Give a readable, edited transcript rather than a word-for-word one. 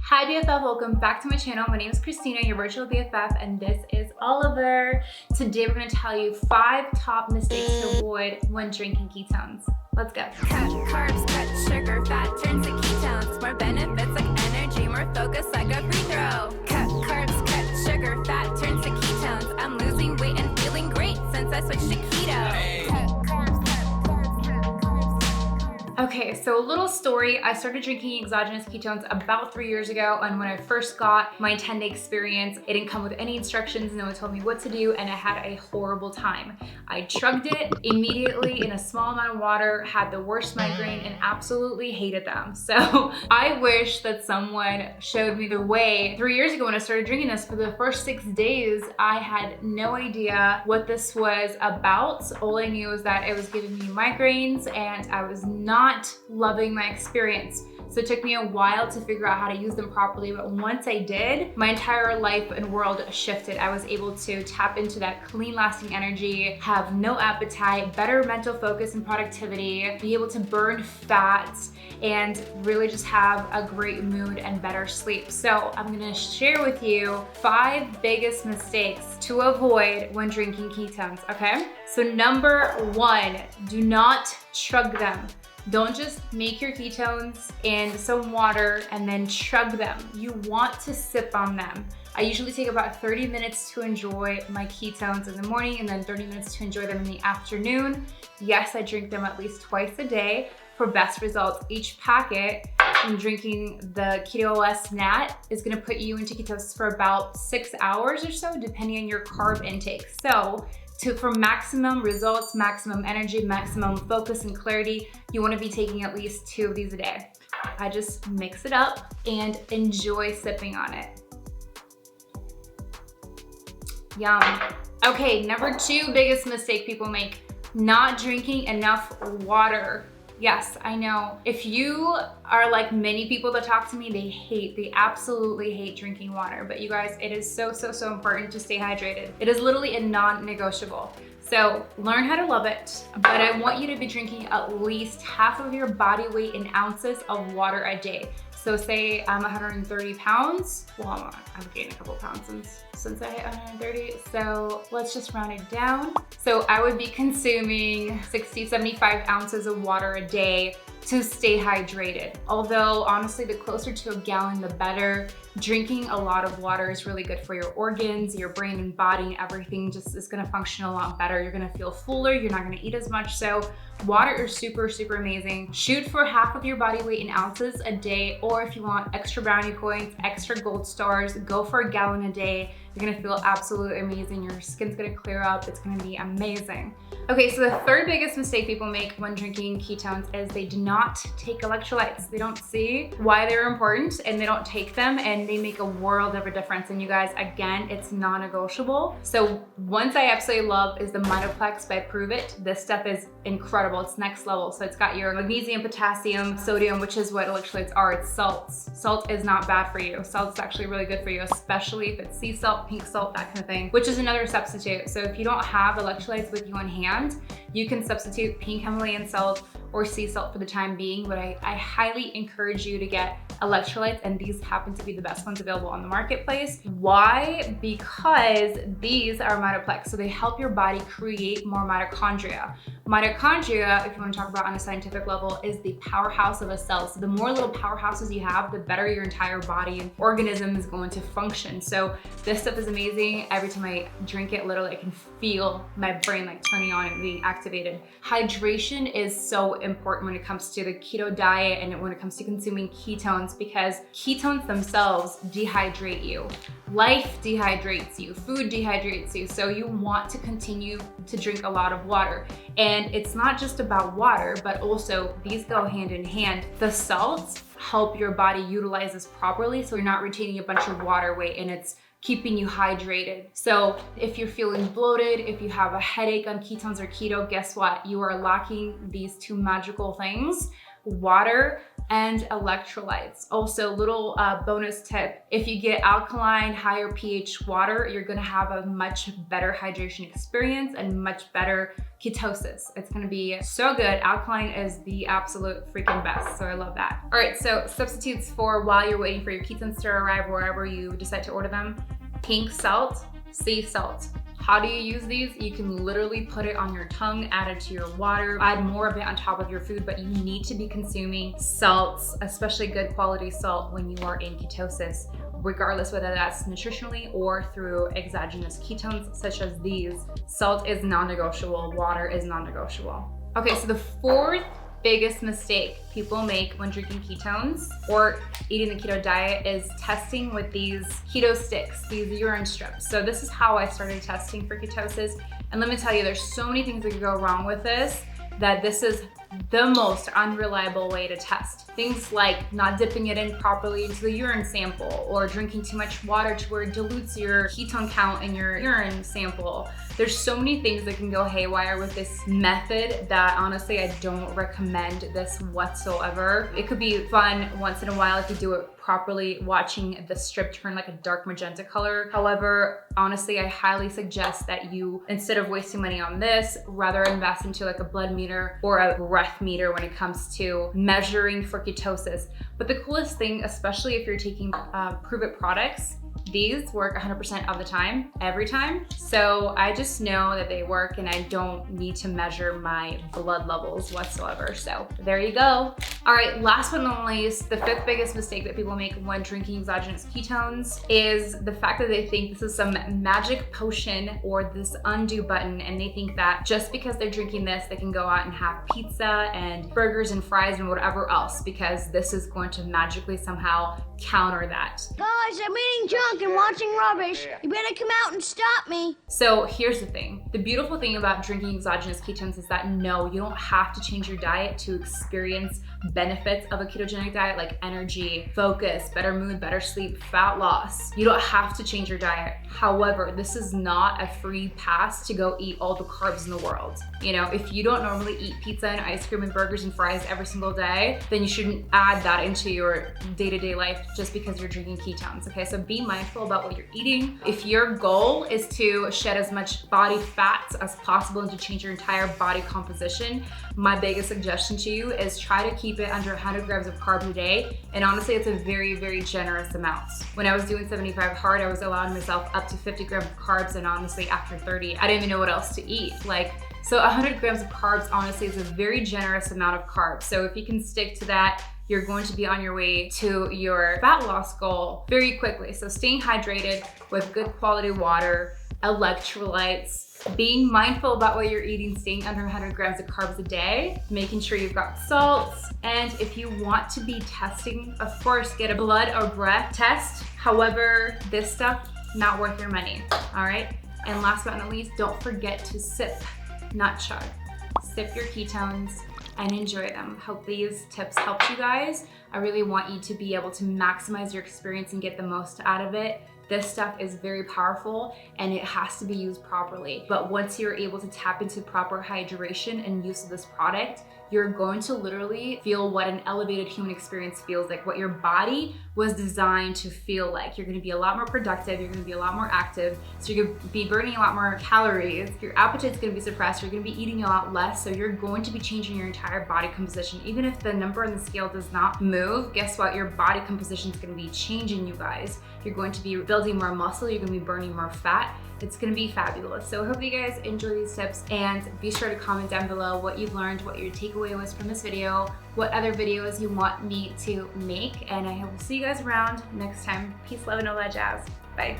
Hi BFF, welcome back to my channel. My name is Christina, your virtual BFF, and this is Oliver. Today we're gonna tell you 5 top mistakes to avoid when drinking ketones. Let's go. Cut carbs, cut sugar, fat turns to ketones. More benefits like energy, more focus like a free throw. Cut carbs, cut sugar, fat turns to ketones. I'm losing weight and feeling great since I switched to keto. Hey. Okay, so a little story. I started drinking exogenous ketones about 3 years ago, and when I first got my 10-day experience, it didn't come with any instructions, no one told me what to do, and I had a horrible time. I chugged it immediately in a small amount of water, had the worst migraine, and absolutely hated them. So I wish that someone showed me the way. 3 years ago when I started drinking this, for the first 6 days, I had no idea what this was about. All I knew was that it was giving me migraines, and I was not loving my experience. So it took me a while to figure out how to use them properly, but once I did, my entire life and world shifted. I was able to tap into that clean, lasting energy, have no appetite, better mental focus and productivity, be able to burn fat, and really just have a great mood and better sleep. So I'm gonna share with you 5 biggest mistakes to avoid when drinking ketones, okay? So number 1, do not chug them. Don't just make your ketones in some water and then chug them. You want to sip on them. I usually take about 30 minutes to enjoy my ketones in the morning and then 30 minutes to enjoy them in the afternoon. Yes, I drink them at least twice a day for best results. Each packet from drinking the Keto OS Nat is gonna put you into ketosis for about 6 hours or so, depending on your carb intake. So for maximum results, maximum energy, maximum focus and clarity, you wanna be taking at least 2 of these a day. I just mix it up and enjoy sipping on it. Yum. Okay, number 2 biggest mistake people make, not drinking enough water. Yes, I know. If you are like many people that talk to me, they absolutely hate drinking water. But you guys, it is so important to stay hydrated. It is literally a non-negotiable. So learn how to love it, but I want you to be drinking at least half of your body weight in ounces of water a day. So say I'm 130 pounds. Well, I've gained a couple pounds since I hit 130. So let's just round it down. So I would be consuming 60, 75 ounces of water a day to stay hydrated. Although honestly, the closer to a gallon, the better. Drinking a lot of water is really good for your organs, your brain and body, everything just is gonna function a lot better. You're gonna feel fuller, you're not gonna eat as much. So water is super amazing. Shoot for half of your body weight in ounces a day, or if you want extra brownie points, extra gold stars, go for a gallon a day. You're gonna feel absolutely amazing. Your skin's gonna clear up. It's gonna be amazing. Okay, so the 3rd biggest mistake people make when drinking ketones is they do not take electrolytes. They don't see why they're important and they don't take them, and they make a world of a difference. And you guys, again, it's non-negotiable. So ones I absolutely love is the Mitoplex by Prove It. This stuff is incredible. It's next level. So it's got your magnesium, potassium, sodium, which is what electrolytes are. It's salts. Salt is not bad for you. Salt's actually really good for you, especially if it's sea salt, pink salt, that kind of thing, which is another substitute. So if you don't have electrolytes with you on hand, you can substitute pink Himalayan salt or sea salt for the time being, but I highly encourage you to get electrolytes, and these happen to be the best ones available on the marketplace. Why? Because these are Mitoplex, so they help your body create more mitochondria. Mitochondria, if you want to talk about on a scientific level, is the powerhouse of a cell. So the more little powerhouses you have, the better your entire body and organism is going to function. So this stuff is amazing. Every time I drink it, literally I can feel my brain like turning on and being activated. Hydration is so important when it comes to the keto diet and when it comes to consuming ketones, because ketones themselves dehydrate you. Life dehydrates you, food dehydrates you. So you want to continue to drink a lot of water. And it's not just about water, but also these go hand in hand. The salts help your body utilize this properly, so you're not retaining a bunch of water weight and it's keeping you hydrated. So if you're feeling bloated, if you have a headache on ketones or keto, guess what? You are lacking these 2 magical things: water and electrolytes. Also, little bonus tip, if you get alkaline, higher pH water, you're gonna have a much better hydration experience and much better ketosis. It's gonna be so good. Alkaline is the absolute freaking best, so I love that. All right, so substitutes for while you're waiting for your ketones to arrive wherever you decide to order them. Pink salt, sea salt. How do you use these? You can literally put it on your tongue, add it to your water, add more of it on top of your food, but you need to be consuming salts, especially good quality salt when you are in ketosis, regardless whether that's nutritionally or through exogenous ketones such as these. Salt is non-negotiable, water is non-negotiable. Okay, so the fourth biggest mistake people make when drinking ketones or eating the keto diet is testing with these keto sticks, these urine strips. So this is how I started testing for ketosis. And let me tell you, there's so many things that could go wrong with this, that this is the most unreliable way to test. Things like not dipping it in properly into the urine sample, or drinking too much water to where it dilutes your ketone count in your urine sample. There's so many things that can go haywire with this method that honestly I don't recommend this whatsoever. It could be fun once in a while if you do it properly, watching the strip turn like a dark magenta color. However, honestly, I highly suggest that you, instead of wasting money on this, rather invest into like a blood meter or a breath meter when it comes to measuring for ketosis. But the coolest thing, especially if you're taking Prove It products, these work 100% of the time, every time. So I just know that they work and I don't need to measure my blood levels whatsoever. So there you go. All right, last but not least, the fifth biggest mistake that people make when drinking exogenous ketones is the fact that they think this is some magic potion or this undo button, and they think that just because they're drinking this, they can go out and have pizza and burgers and fries and whatever else, because this is going to magically somehow counter that. Guys, I'm eating junk and watching rubbish. You better come out and stop me. So here's the thing. The beautiful thing about drinking exogenous ketones is that no, you don't have to change your diet to experience benefits of a ketogenic diet like energy, focus, better mood, better sleep, fat loss. You don't have to change your diet. However, this is not a free pass to go eat all the carbs in the world. You know, if you don't normally eat pizza and ice cream and burgers and fries every single day, then you shouldn't add that into your day-to-day life just because you're drinking ketones, okay? So be mindful about what you're eating. If your goal is to shed as much body fat as possible and to change your entire body composition, my biggest suggestion to you is try to keep it under 100 grams of carbs a day. And honestly, it's a very, very generous amount. When I was doing 75 hard, I was allowing myself up to 50 grams of carbs, and honestly, after 30, I didn't even know what else to eat. So 100 grams of carbs, honestly, is a very generous amount of carbs. So if you can stick to that, you're going to be on your way to your fat loss goal very quickly. So staying hydrated with good quality water, electrolytes, being mindful about what you're eating, staying under 100 grams of carbs a day, making sure you've got salts. And if you want to be testing, of course, get a blood or breath test. However, this stuff, not worth your money, all right? And last but not least, don't forget to sip, not chug. Sip your ketones and enjoy them. Hope these tips helped you guys. I really want you to be able to maximize your experience and get the most out of it. This stuff is very powerful and it has to be used properly. But once you're able to tap into proper hydration and use of this product, you're going to literally feel what an elevated human experience feels like, what your body was designed to feel like. You're gonna be a lot more productive, you're gonna be a lot more active, so you're gonna be burning a lot more calories, your appetite's gonna be suppressed, you're gonna be eating a lot less, so you're going to be changing your entire body composition. Even if the number on the scale does not move, guess what? Your body composition is gonna be changing, you guys. You're going to be building more muscle, you're gonna be burning more fat. It's gonna be fabulous. So I hope you guys enjoy these tips, and be sure to comment down below what you've learned, what your takeaway was from this video, what other videos you want me to make, and I will see you guys around next time. Peace, love, and all that jazz. Bye.